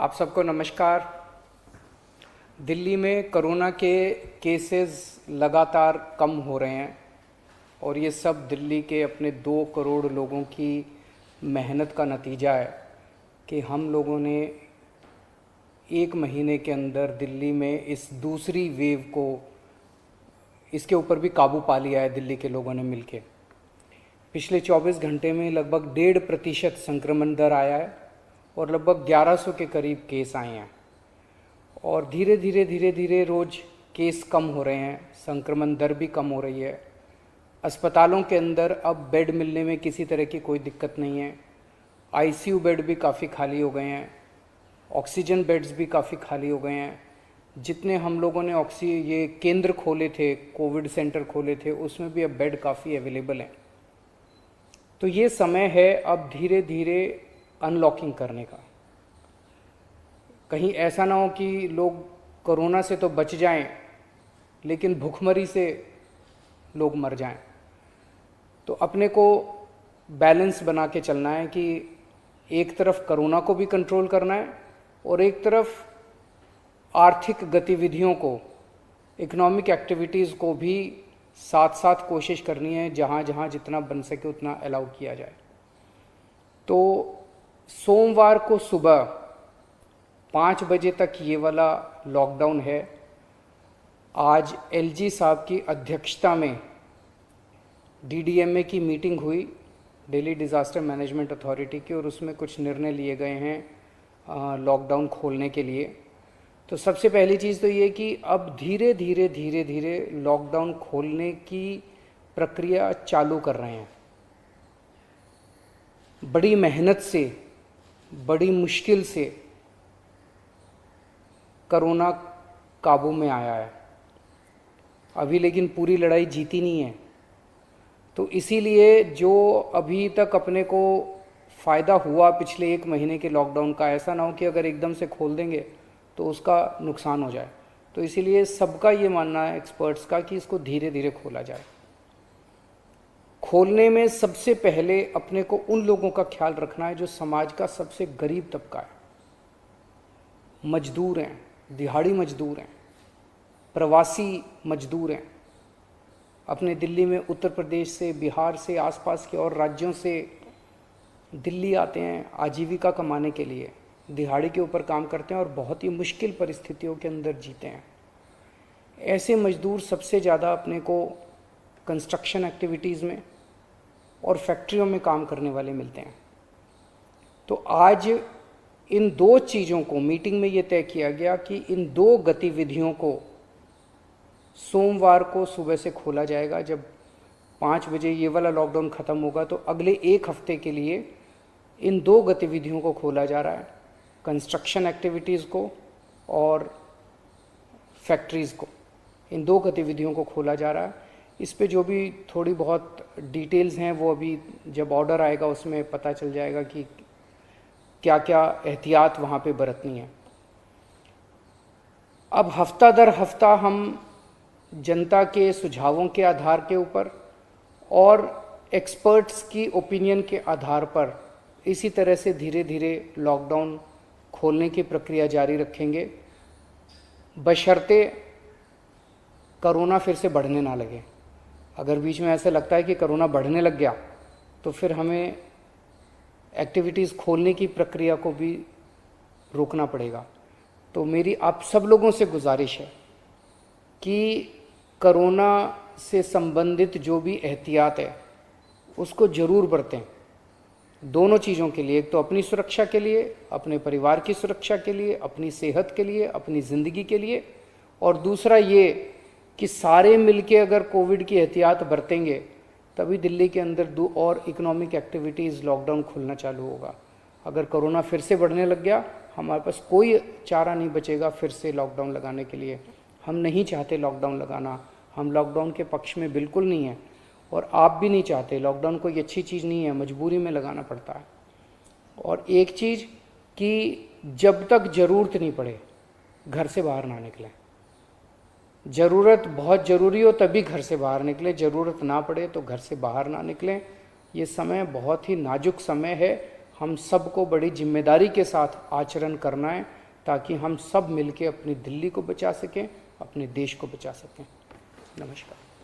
आप सबको नमस्कार। दिल्ली में कोरोना के केसेस लगातार कम हो रहे हैं और ये सब दिल्ली के अपने 2 करोड़ लोगों की मेहनत का नतीजा है कि हम लोगों ने 1 महीने के अंदर दिल्ली में इस दूसरी वेव को इसके ऊपर भी काबू पा लिया है। दिल्ली के लोगों ने मिलके पिछले 24 घंटे में लगभग 1.5% संक्रमण दर आया है और लगभग 1100 के करीब केस आए हैं और धीरे धीरे रोज़ केस कम हो रहे हैं, संक्रमण दर भी कम हो रही है। अस्पतालों के अंदर अब बेड मिलने में किसी तरह की कोई दिक्कत नहीं है। आईसीयू बेड भी काफ़ी खाली हो गए हैं, ऑक्सीजन बेड्स भी काफ़ी खाली हो गए हैं। जितने हम लोगों ने ये केंद्र खोले थे, कोविड सेंटर खोले थे, उसमें भी अब बेड काफ़ी अवेलेबल हैं। तो ये समय है अब धीरे धीरे अनलॉकिंग करने का। कहीं ऐसा ना हो कि लोग कोरोना से तो बच जाएं लेकिन भूखमरी से लोग मर जाएं। तो अपने को बैलेंस बना के चलना है कि एक तरफ कोरोना को भी कंट्रोल करना है और एक तरफ आर्थिक गतिविधियों को, इकोनॉमिक एक्टिविटीज़ को भी साथ साथ कोशिश करनी है, जहाँ जहाँ जितना बन सके उतना अलाउ किया जाए। तो सोमवार को सुबह 5 बजे तक ये वाला लॉकडाउन है। आज एलजी साहब की अध्यक्षता में डीडीएमए की मीटिंग हुई, दिल्ली डिज़ास्टर मैनेजमेंट अथॉरिटी की, और उसमें कुछ निर्णय लिए गए हैं लॉकडाउन खोलने के लिए। तो सबसे पहली चीज़ तो ये कि अब धीरे धीरे लॉकडाउन खोलने की प्रक्रिया चालू कर रहे हैं। बड़ी मेहनत से, बड़ी मुश्किल से कोरोना काबू में आया है अभी, लेकिन पूरी लड़ाई जीती नहीं है। तो इसीलिए जो अभी तक अपने को फ़ायदा हुआ पिछले 1 महीने के लॉकडाउन का, ऐसा ना हो कि अगर एकदम से खोल देंगे तो उसका नुकसान हो जाए। तो इसीलिए सबका ये मानना है, एक्सपर्ट्स का, कि इसको धीरे धीरे खोला जाए। खोलने में सबसे पहले अपने को उन लोगों का ख्याल रखना है जो समाज का सबसे गरीब तबका है। मजदूर हैं, दिहाड़ी मजदूर हैं, प्रवासी मजदूर हैं। अपने दिल्ली में उत्तर प्रदेश से, बिहार से, आसपास के और राज्यों से दिल्ली आते हैं आजीविका कमाने के लिए, दिहाड़ी के ऊपर काम करते हैं और बहुत ही मुश्किल परिस्थितियों के अंदर जीते हैं। ऐसे मजदूर सबसे ज़्यादा अपने को कंस्ट्रक्शन एक्टिविटीज़ में और फैक्ट्रियों में काम करने वाले मिलते हैं। तो आज इन 2 चीज़ों को मीटिंग में ये तय किया गया कि इन 2 गतिविधियों को सोमवार को सुबह से खोला जाएगा। जब 5 बजे ये वाला लॉकडाउन ख़त्म होगा तो अगले 1 हफ्ते के लिए इन 2 गतिविधियों को खोला जा रहा है, कंस्ट्रक्शन एक्टिविटीज़ को और फैक्ट्रीज़ को। इन 2 गतिविधियों को खोला जा रहा है। इस पे जो भी थोड़ी बहुत डिटेल्स हैं वो अभी जब ऑर्डर आएगा उसमें पता चल जाएगा कि क्या क्या एहतियात वहाँ पे बरतनी है। अब हफ्ता दर हफ्ता हम जनता के सुझावों के आधार के ऊपर और एक्सपर्ट्स की ओपिनियन के आधार पर इसी तरह से धीरे धीरे लॉकडाउन खोलने की प्रक्रिया जारी रखेंगे, बशर्ते कोरोना फिर से बढ़ने ना लगे। अगर बीच में ऐसा लगता है कि कोरोना बढ़ने लग गया तो फिर हमें एक्टिविटीज़ खोलने की प्रक्रिया को भी रोकना पड़ेगा। तो मेरी आप सब लोगों से गुजारिश है कि कोरोना से संबंधित जो भी एहतियात है उसको ज़रूर बरतें, दोनों चीज़ों के लिए। एक तो अपनी सुरक्षा के लिए, अपने परिवार की सुरक्षा के लिए, अपनी सेहत के लिए, अपनी ज़िंदगी के लिए, और दूसरा ये कि सारे मिलके अगर कोविड की एहतियात बरतेंगे तभी दिल्ली के अंदर 2 और इकोनॉमिक एक्टिविटीज़ लॉकडाउन खुलना चालू होगा। अगर कोरोना फिर से बढ़ने लग गया, हमारे पास कोई चारा नहीं बचेगा फिर से लॉकडाउन लगाने के लिए। हम नहीं चाहते लॉकडाउन लगाना, हम लॉकडाउन के पक्ष में बिल्कुल नहीं हैं और आप भी नहीं चाहते। लॉकडाउन कोई अच्छी चीज़ नहीं है, मजबूरी में लगाना पड़ता है। और एक चीज़ कि जब तक ज़रूरत नहीं पड़े घर से बाहर ना निकलें। ज़रूरत बहुत ज़रूरी हो तभी घर से बाहर निकलें, ज़रूरत ना पड़े तो घर से बाहर ना निकलें। ये समय बहुत ही नाजुक समय है, हम सबको बड़ी जिम्मेदारी के साथ आचरण करना है। ताकि हम सब मिलके अपनी दिल्ली को बचा सकें, अपने देश को बचा सकें। नमस्कार।